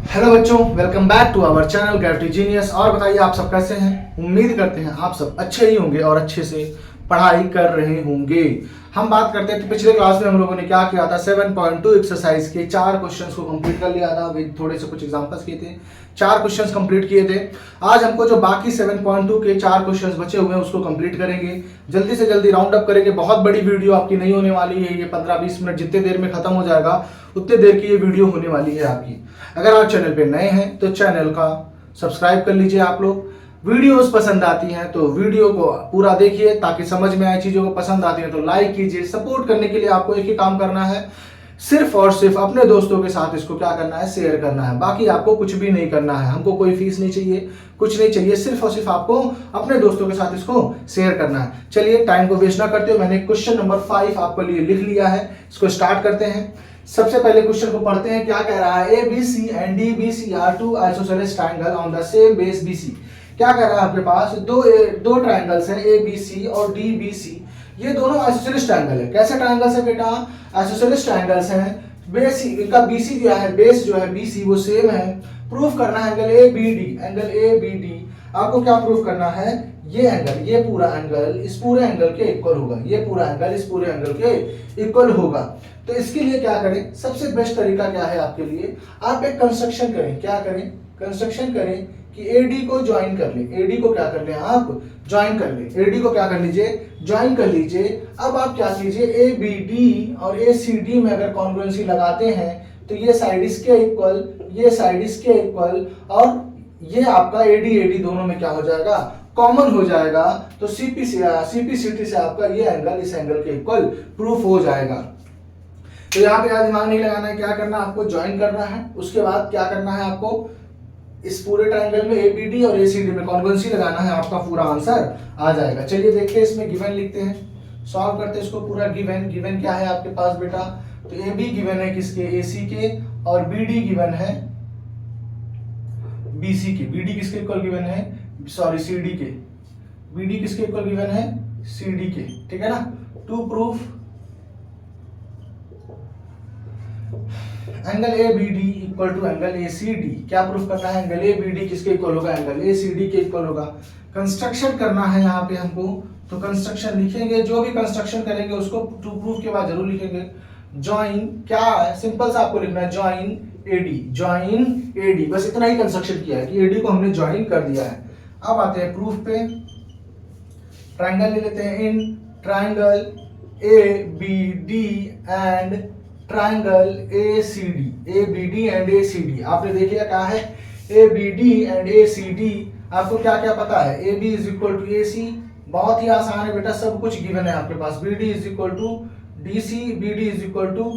Hello बच्चों, welcome back to our channel gravity genius. और बताइए आप सब कैसे हैं। उम्मीद करते हैं आप सब अच्छे ही होंगे और अच्छे से पढ़ाई कर रहे होंगे। हम बात करते हैं कि पिछले क्लास में हम लोगों ने क्या किया था। 7.2 एक्सरसाइज के 4 क्वेश्चंस को कंप्लीट कर लिया था। थोड़े से कुछ एग्जांपल्स किए थे, 4 क्वेश्चंस कंप्लीट किए थे। आज हमको जो बाकी 7.2 के 4 क्वेश्चंस बचे हुए हैं उसको कंप्लीट करेंगे, जल्दी से जल्दी राउंड अप करेंगे। बहुत बड़ी वीडियो आपकी नहीं होने वाली है, ये 15-20 मिनट जितने देर में खत्म हो जाएगा उतने देर की ये वीडियो होने वाली है आपकी। अगर आप चैनल पे नए हैं तो चैनल का सब्सक्राइब कर लीजिए। आप लोग वीडियोस पसंद आती हैं तो वीडियो को पूरा देखिए ताकि समझ में आए। चीज़ों को पसंद आती है तो लाइक कीजिए। सपोर्ट करने के लिए आपको एक ही काम करना है, सिर्फ और सिर्फ अपने दोस्तों के साथ इसको क्या करना है, शेयर करना है। बाकी आपको कुछ भी नहीं करना है, हमको कोई फीस नहीं चाहिए, कुछ नहीं चाहिए, सिर्फ और सिर्फ आपको अपने दोस्तों के साथ इसको शेयर करना है। चलिए टाइम को वेस्ट ना करते हो, मैंने क्वेश्चन नंबर 5 आपके लिए लिख लिया है, इसको स्टार्ट करते हैं। सबसे पहले क्वेश्चन को पढ़ते हैं। क्या कह रहा है, A B C and D B C are two isosceles triangle on the same base B C. क्या कह रहा है, आपके पास दो ट्राइंगल्स हैं, ए बी सी और डी बी सी। ये दोनों आइसोसेलेस ट्राइंगल है। कैसे ट्राइंगल्स है बेटा, आइसोसेलेस ट्राइंगल्स हैं। बेस इनका बीसी जो है, बेस जो है बीसी वो सेम है। प्रूफ करना है angle A B D, angle A B D. आपको क्या प्रूफ करना है, ये एंगल, ये पूरा एंगल इस पूरे एंगल के इक्वल होगा, ये पूरा एंगल इस पूरे एंगल के इक्वल होगा। तो इसके लिए क्या करें, सबसे बेस्ट तरीका क्या है आपके लिए, आप एक कंस्ट्रक्शन करें। क्या करें, कंस्ट्रक्शन करें कि एडी को ज्वाइन कर लें। एडी को क्या कर लें, आप ज्वाइन कर लें। एडी को क्या कर लीजिए, ज्वाइन कर लीजिए। अब आप क्या कीजिए, ए बी डी और ए सी डी में अगर कॉन्ग्रुएंसी लगाते हैं तो ये साइड इसके इक्वल, ये साइड इसके इक्वल, और ये आपका एडी एडी दोनों में क्या हो जाएगा, कॉमन हो जाएगा। तो सीपीसीटी से आपका ये एंगल इस एंगल के इक्वल प्रूफ हो जाएगा। तो यहाँ पे ज़्यादा दिमाग नहीं लगाना है, क्या करना है आपको, ज्वाइन करना है। उसके बाद क्या करना है आपको, इस पूरे ट्रायंगल में एबीडी और एसीडी में कॉन्ग्रुएंसी लगाना है, आपका पूरा आंसर आ जाएगा। चलिए देखते हैं, इसमें गिवन लिखते हैं, सॉल्व करते हैं इसको पूरा। गिवन क्या है आपके पास बेटा, तो ए बी गिवन है किसके, एसी के, और बी डी गिवन है बीसी के। बीडी किसके इक्वल गिवन है, सॉरी सीडी के। बीडी किसके इक्वल गिवन है, सीडी के, ठीक है ना। To proof angle A B D equal to angle A C D. क्या प्रूफ करना है, एंगल ए बी डी किसके इक्वल होगा, एंगल ए सी डी के इक्वल होगा। कंस्ट्रक्शन करना है यहाँ पे हमको, तो कंस्ट्रक्शन लिखेंगे। जो भी कंस्ट्रक्शन करेंगे उसको टू प्रूफ के बाद जरूर लिखेंगे। ज्वाइन क्या है, सिंपल सा आपको लिखना है, ज्वाइन एडी, ज्वाइन एडी, बस इतना ही कंस्ट्रक्शन किया है कि एडी को हमने ज्वाइन कर दिया है। अब आते हैं प्रूफ पे। ट्राइंगल ले लेते हैं, इन triangle A B D and triangle A C D, A B D and A C D. आपने देख लिया क्या है, A B D and A C D. आपको क्या क्या पता है, A B is equal to A C, बहुत ही आसान है बेटा, सब कुछ गिवन है आपके पास। B D is equal to D C, B D is equal to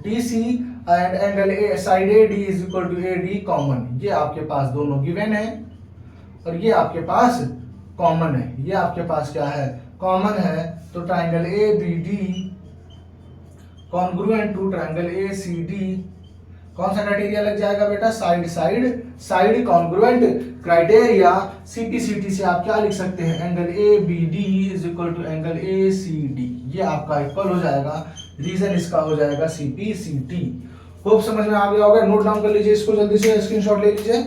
D C, and angle A side A D is equal to A D common. ये आपके पास दोनों गिवन है और ये आपके पास कॉमन है। ये आपके पास क्या है, कॉमन है। तो triangle A B D congruent to triangle A C D, कौन सा क्राइटेरिया लग जाएगा बेटा, side side side congruent criteria. CPCT से आप क्या लिख सकते हैं, angle A B D is equal to angle A C D, ये आपका इक्वल हो जाएगा। रीजन इसका हो जाएगा सीपीसीटी। होप समझ में आ गया होगा, नोट डाउन कर लीजिए इसको, जल्दी से स्क्रीनशॉट ले लीजिए।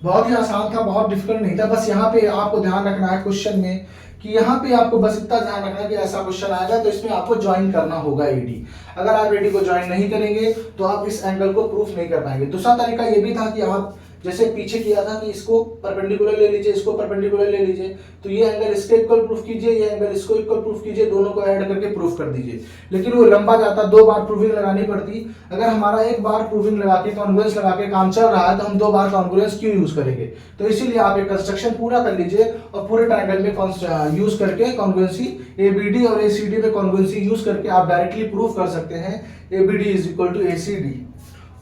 बहुत ही आसान था, बहुत डिफिकल्ट नहीं था। बस यहाँ पे आपको ध्यान रखना है क्वेश्चन में कि यहाँ पे आपको बस इतना ध्यान रखना है कि ऐसा क्वेश्चन आएगा तो इसमें आपको ज्वाइन करना होगा एडी। अगर आप एडी को ज्वाइन नहीं करेंगे तो आप इस एंगल को प्रूफ नहीं कर पाएंगे। दूसरा तरीका ये भी था कि आप जैसे पीछे किया था कि इसको परपेंडिकुलर ले लीजिए, इसको परपेंडिकुलर ले लीजिए, तो ये एंगल इसके इक्वल प्रूफ कीजिए, ये एंगल इसको इक्वल प्रूफ कीजिए, दोनों को ऐड करके प्रूफ कर दीजिए। लेकिन वो लंबा जाता, 2 बार प्रूविंग लगानी पड़ती। अगर हमारा एक बार प्रूविंग लगा के कॉन्ग्रुएंस लगा के काम चल रहा है तो हम 2 बार कॉन्ग्रुएंस क्यों यूज करेंगे। तो इसीलिए आप एक कंस्ट्रक्शन पूरा कर लीजिए और पूरे ट्रायंगल में यूज करके कॉन्ग्रुएंसी ए बी डी और ए सी डी में कॉन्ग्रुएंसी यूज करके आप डायरेक्टली प्रूफ कर सकते हैं A B D is equal to A C D.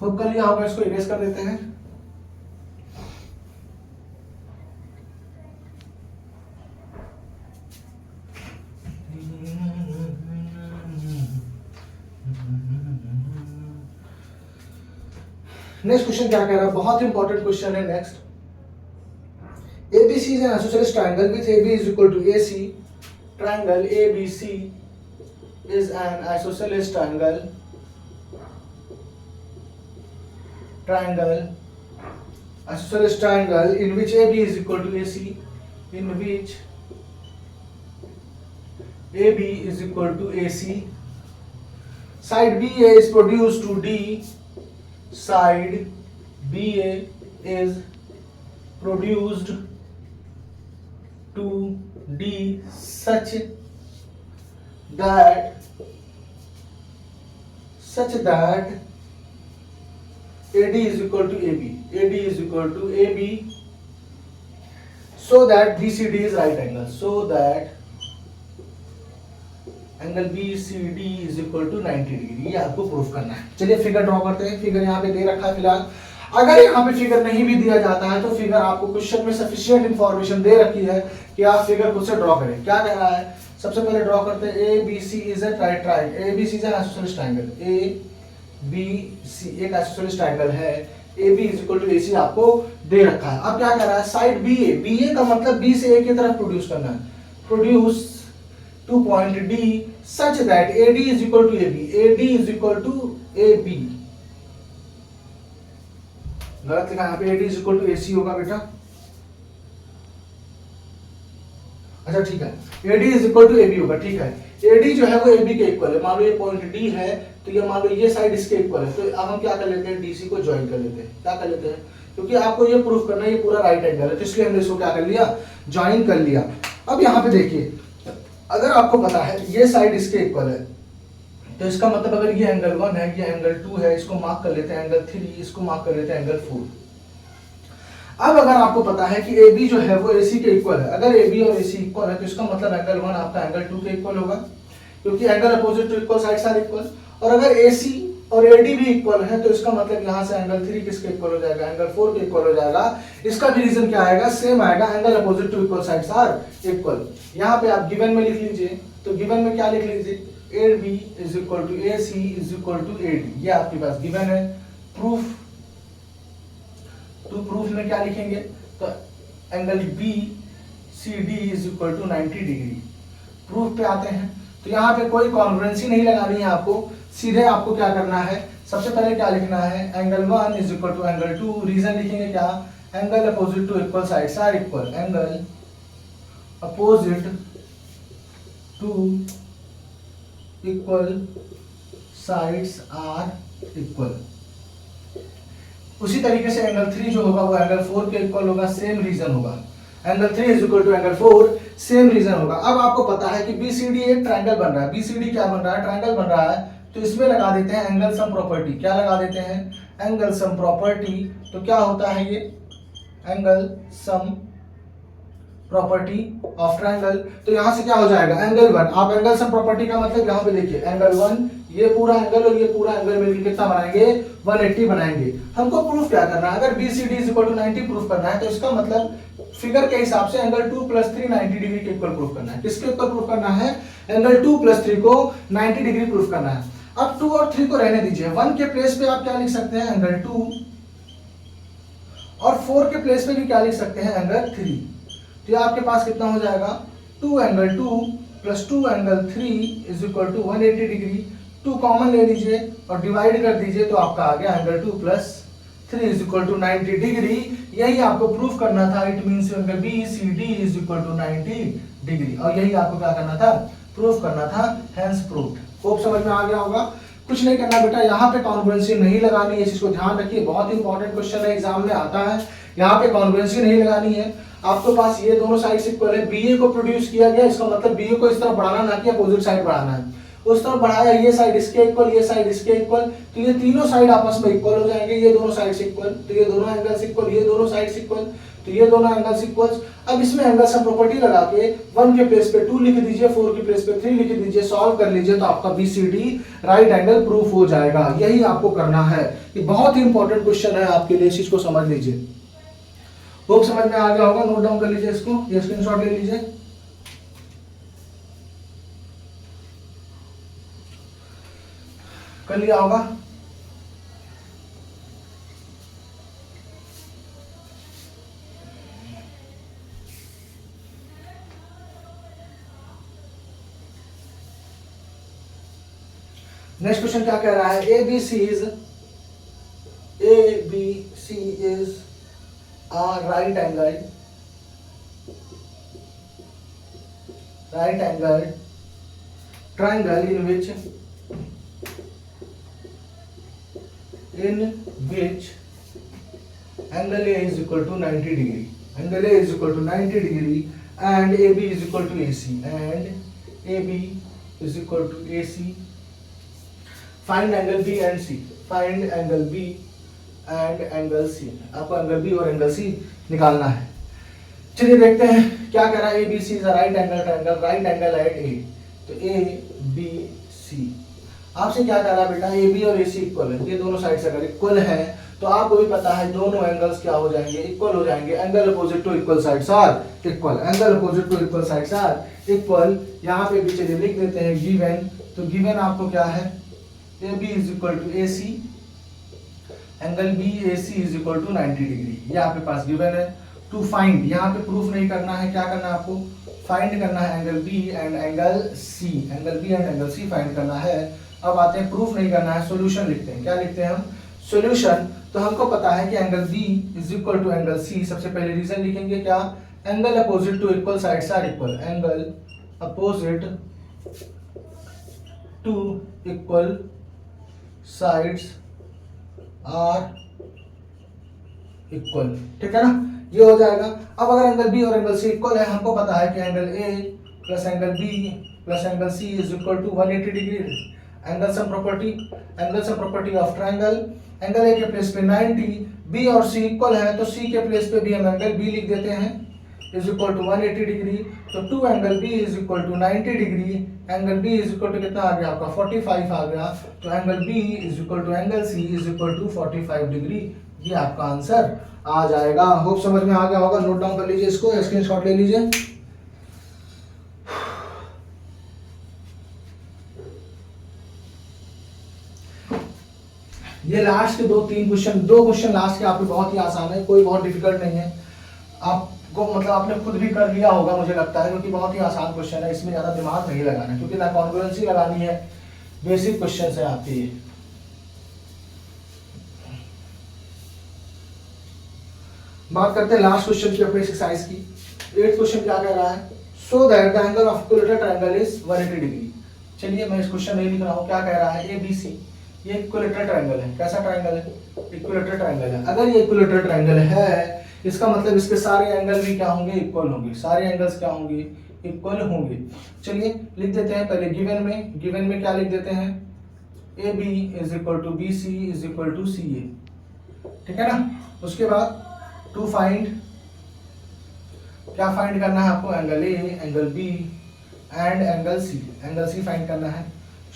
Hope कर लिया होगा, इसको इरेज कर देते हैं। नेक्स्ट क्वेश्चन क्या कह रहा है, बहुत ही इंपॉर्टेंट क्वेश्चन है। Next, ABC is an isosceles triangle with AB is equal to AC. Triangle ABC is an isosceles triangle triangle, isosceles triangle in which AB is equal to AC, in which AB is equal to AC. Side BA is produced to D. Side BA is produced to D such that AD is equal to AB. AD is equal to AB, so that BCD is right angle. So that angle BCD is equal to 90 degree, ये आपको proof करना है। चलिए figure draw करते हैं। Figure यहाँ पे दे रखा है फिलहाल। अगर यहाँ पे फिगर नहीं भी दिया जाता है तो फिगर आपको क्वेश्चन में सफिशिएंट इंफॉर्मेशन दे रखी है कि आप फिगर खुद से ड्रॉ करें। क्या कह रहा है, सबसे पहले ड्रॉ करते हैं। ABC is a right triangle, ABC is an isosceles triangle, ABC एक आइसोसेलेस ट्रायंगल है, AB is equal to AC आपको दे रखा है। अब क्या कह रहा है, साइड BA का मतलब B से A की तरफ प्रोड्यूस करना है, produce to point D such that AD is equal to AB, AD is equal to AB। गलत लिखा यहाँ पे, AD is equal to AC होगा बेटा। अच्छा ठीक है, AD is equal to AB होगा, ठीक है। AD जो है वो AB के इक्वल है। मान लो ये पॉइंट D है तो ये मान लो ये साइड इसके इक्वल है, तो अब हम क्या कर लेते हैं, DC को ज्वाइन कर लेते हैं। क्या कर लेते हैं, क्योंकि आपको ये प्रूफ करना है ये पूरा राइट एंगल है, तो इसलिए हमने इसको क्या कर लिया, ज्वाइन कर लिया। अब यहाँ पे देखिए, अगर आपको पता है ये साइड इसके इक्वल है तो इसका मतलब अगर ये एंगल 1 है, ये एंगल 2 है, इसको मार्क कर लेते हैं एंगल 3, इसको मार्क कर लेते हैं एंगल 4। अब अगर आपको पता है कि AB जो है वो AC के इक्वल है, अगर AB और AC इक्वल है तो इसका मतलब एंगल 1 आपका एंगल 2 के इक्वल होगा, क्योंकि angle opposite to equal sides are equal. और अगर AC और AD भी इक्वल है तो इसका मतलब यहाँ से एंगल 3 किसके इक्वल हो जाएगा, एंगल 4 के इक्वल हो जाएगा। इसका भी रीजन क्या आएगा, सेम आएगा, angle opposite to equal sides are equal. यहाँ पे आप गिवन में लिख लीजिए, तो गिवन में क्या लिख लीजिए, AB is equal to AC is equal to AD, ये आपके पास गिवन है। प्रूफ, तो प्रूफ में क्या लिखेंगे, तो angle BCD is equal to 90 degree. Proof पे आते हैं, तो यहाँ पे कोई कॉन्ग्रुएंसी नहीं लगानी है आपको, सीधे आपको क्या करना है, सबसे पहले क्या लिखना है, angle 1 is equal to angle 2। Reason लिखेंगे क्या, angle opposite to equal sides are equal, angle opposite to equal sides are equal. उसी तरीके से एंगल 3 जो होगा वो एंगल 4 के इक्वल होगा, सेम रीजन होगा। Angle 3 is equal to angle 4, same reason होगा। अब आपको पता है कि BCD एक ट्रायंगल बन रहा है, BCD क्या बन रहा है, ट्रायंगल बन रहा है, तो इसमें लगा देते हैं एंगल सम प्रॉपर्टी। क्या लगा देते हैं, एंगल सम प्रॉपर्टी। तो क्या होता है ये, angle sum property of triangle. तो यहां से क्या हो जाएगा, एंगल 1। आप एंगल सम प्रॉपर्टी का मतलब यहाँ पे देखिए, एंगल 1 ये पूरा एंगल और ये पूरा एंगल मिलकर कितना बनाएंगे, 180 बनाएंगे। हमको प्रूफ क्या करना है, अगर BCD is equal to 90 proof करना है तो इसका मतलब फिगर के हिसाब से एंगल 2 + 3 90 डिग्री के इक्वल प्रूफ करना है। किसके इक्वल प्रूफ करना है, एंगल 2 + 3 को 90 डिग्री प्रूफ करना है। अब 2 और 3 को रहने दीजिए, 1 के प्लेस पे आप क्या लिख सकते हैं, एंगल 2, और 4 के प्लेस पे भी क्या लिख सकते हैं, एंगल 3। तो ये आपके पास कितना हो जाएगा, 2 angle 2 + 2 angle 3 is equal to 180 degree. 2 common ले लीजिए और डिवाइड कर दीजिए, तो आपका आ गया angle 2 + 3 is equal to 90 degree. यही आपको प्रूफ करना था, it means angle BCD is equal to 90 degree, और यही आपको क्या करना था, प्रूफ करना था, हेंस प्रूव्ड। होप समझ में आ गया होगा। कुछ नहीं करना बेटा, यहाँ पे कॉन्ग्रुएंसी नहीं लगानी है, इस चीज को ध्यान रखिए, बहुत इंपॉर्टेंट क्वेश्चन है, एग्जाम में आता है। यहाँ पे कॉन्ग्रुएंसी नहीं लगानी है। आपके पास ये दोनों साइड इक्वल है, BA को प्रोड्यूस किया गया, इसका मतलब BA को इस तरफ बढ़ाना, ना कि अपोजिट साइड बढ़ाना है। उस तरफ बढ़ाया, ये साइड इसके इक्वल, ये साइड इसके इक्वल, तो ये तीनों साइड आपस में इक्वल हो जाएंगे। ये दोनों साइड्स इक्वल, तो ये दोनों एंगल्स इक्वल, ये दोनों साइड्स इक्वल, तो ये दोनों एंगल्स इक्वल। अब इसमें एंगल सम प्रॉपर्टी लगा के 1 के प्लेस पे 2 लिख दीजिए, 4 के प्लेस पे 3 लिख दीजिए, सॉल्व कर लीजिए, तो आपका BCD राइट एंगल प्रूफ हो जाएगा। यही आपको करना है, ये बहुत ही इंपॉर्टेंट क्वेश्चन है आपके लिए, इस चीज को समझ लीजिए। होप समझ में आ गया होगा, नोट डाउन कर लीजिए इसको, ये स्क्रीनशॉट ले लीजिए। कर लिया होगा। नेक्स्ट क्वेश्चन क्या कह रहा है, ABC is ABC is a right angled triangle in which angle A is equal to 90 degree. Angle A is equal to 90 degree and AB is equal to AC. And AB is equal to AC. Find angle B and C. Find angle B and angle C. आपको angle B और angle C निकालना है. चलिए देखते हैं क्या कह रहा है. ABC is a right angle triangle, right angle at A. तो ABC आपसे क्या कह रहा है बेटा, AB और AC इक्वल है. ये दोनों साइड से अगर इक्वल है तो आपको भी पता है दोनों एंगल्स क्या हो जाएंगे, इक्वल हो जाएंगे. Angle opposite to equal sides are equal. Angle opposite to equal sides are equal. यहाँ पे भी चलिए लिख देते हैं गिवन. तो गिवन आपको क्या है, AB is equal to AC, angle BAC is equal to 90 degree. ये आपके पास गिवन है. टू फाइंड, यहाँ पे प्रूफ नहीं करना है, क्या करना है आपको, फाइंड करना है angle B and angle C. Angle B and angle C find करना है. अब आते हैं, प्रूफ नहीं करना है, सॉल्यूशन लिखते हैं. क्या लिखते हैं हम, सॉल्यूशन. तो हमको पता है कि angle B is equal to angle C. सबसे पहले रीजन लिखेंगे क्या, angle opposite to equal sides are equal. Angle opposite to equal sides are equal. ठीक है ना, ये हो जाएगा. अब अगर एंगल B और एंगल C इक्वल है, हमको पता है कि angle A plus angle B plus angle C is equal to 180 degree. Angle sum property of triangle. Angle A के प्लेस पे 90, B और C इक्वल है तो C के प्लेस पे भी हम एंगल B लिख देते हैं इज इक्वल टू 180 डिग्री. तो 2 angle B is equal to 90 degree. Angle B is equal to कितना आ गया आपका, 45 आ गया. तो angle B is equal to angle C is equal to 45 degree. ये आपका आंसर आ जाएगा. होप समझ में आ गया होगा. नोट डाउन कर लीजिए इसको, स्क्रीनशॉट ले लीजिए. ये लास्ट के 2 क्वेश्चन लास्ट के आपके बहुत ही आसान है, कोई बहुत डिफिकल्ट नहीं है. आपको मतलब आपने खुद भी कर लिया होगा मुझे लगता है, क्योंकि बहुत ही आसान क्वेश्चन है. इसमें ज्यादा दिमाग नहीं लगाना, क्योंकि ना कॉन्ग्रुएंसी लगानी है, बेसिक क्वेश्चन है आपके ये. बात करते हैं लास्ट क्वेश्चन की अपने एक्सरसाइज की. 8th क्वेश्चन क्या कह रहा है, so that the angle of equilateral triangle is 180 degree. चलिए मैं इस क्वेश्चन नहीं लिख रहा हूँ. क्या कह रहा है, ABC ये इक्विलेटरल ट्रायंगल है. कैसा ट्रायंगल है, इक्विलेटरल ट्रायंगल है. अगर ये इक्विलेटरल ट्रायंगल है, इसका मतलब इसके सारे एंगल भी क्या होंगे, इक्वल होंगे. सारे एंगल्स क्या होंगे, इक्वल होंगे. चलिए लिख देते हैं पहले गिवन में क्या लिख देते हैं, AB is equal to BC is equal to CA. ठीक है ना. उसके बाद टू फाइंड, क्या फाइंड करना है आपको, angle A, angle B and angle C. Angle C find करना है.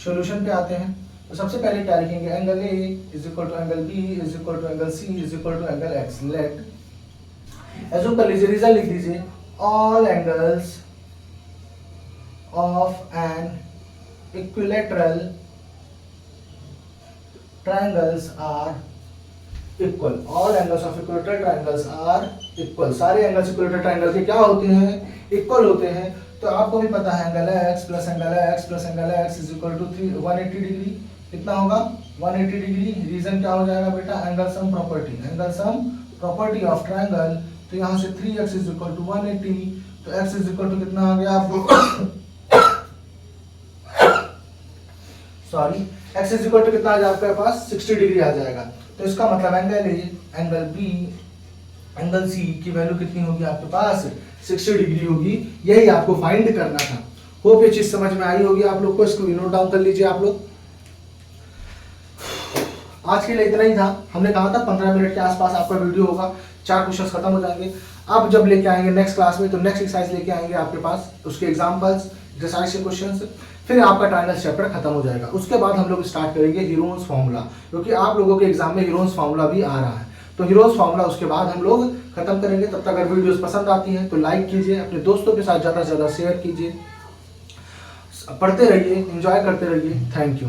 सॉल्यूशन पे आते हैं. तो सबसे पहले क्या लिखेंगे, angle A is equal to angle B is equal to angle C is equal to angle X. Let assume कर लीजिए, रीजन लिख दीजिए, all angles of an equilateral triangles are equal. All angles of equilateral triangles are equal. सारे angles equilateral triangle के क्या होते हैं, equal होते हैं. तो आपको भी पता है angle X plus angle X plus angle X is equal to 180 degree. कितना होगा, 180 डिग्री. रीजन क्या हो जाएगा बेटा, angle sum property of triangle. तो यहाँ से 3x इज इक्वल टू 180. तो x इज इक्वल टू कितना आ गया आपको, sorry, x is equal to कितना आ जाएगा आपके पास, 60 डिग्री आ जाएगा. तो इसका मतलब angle A, angle B, angle C की वैल्यू कितनी होगी आपके पास, 60 डिग्री होगी. यही आपको फाइंड करना था. होप ये चीज समझ में आई होगी आप लोग को. इसको नोट डाउन कर लीजिए आप लोग. आज के लिए इतना ही था. हमने कहा था 15 मिनट के आसपास आपका वीडियो होगा, 4 क्वेश्चन खत्म हो जाएंगे. अब जब लेके आएंगे नेक्स्ट क्लास में, तो नेक्स्ट एक्सरसाइज लेके आएंगे आपके पास, उसके एग्जांपल्स, एक्सरसाइज के क्वेश्चंस, फिर आपका ट्रायंगल चैप्टर खत्म हो जाएगा. उसके बाद हम लोग स्टार्ट करेंगे हीरोन्स फार्मूला, क्योंकि आप लोगों के एग्जाम में हीरोन्स फार्मूला भी आ रहा है. तो हीरोन्स फार्मूला उसके बाद हम लोग खत्म करेंगे. तब तक अगर वीडियोस पसंद आती हैं तो लाइक कीजिए, अपने दोस्तों के साथ ज़्यादा से ज़्यादा शेयर कीजिए, पढ़ते रहिए, एंजॉय करते रहिए. Thank you.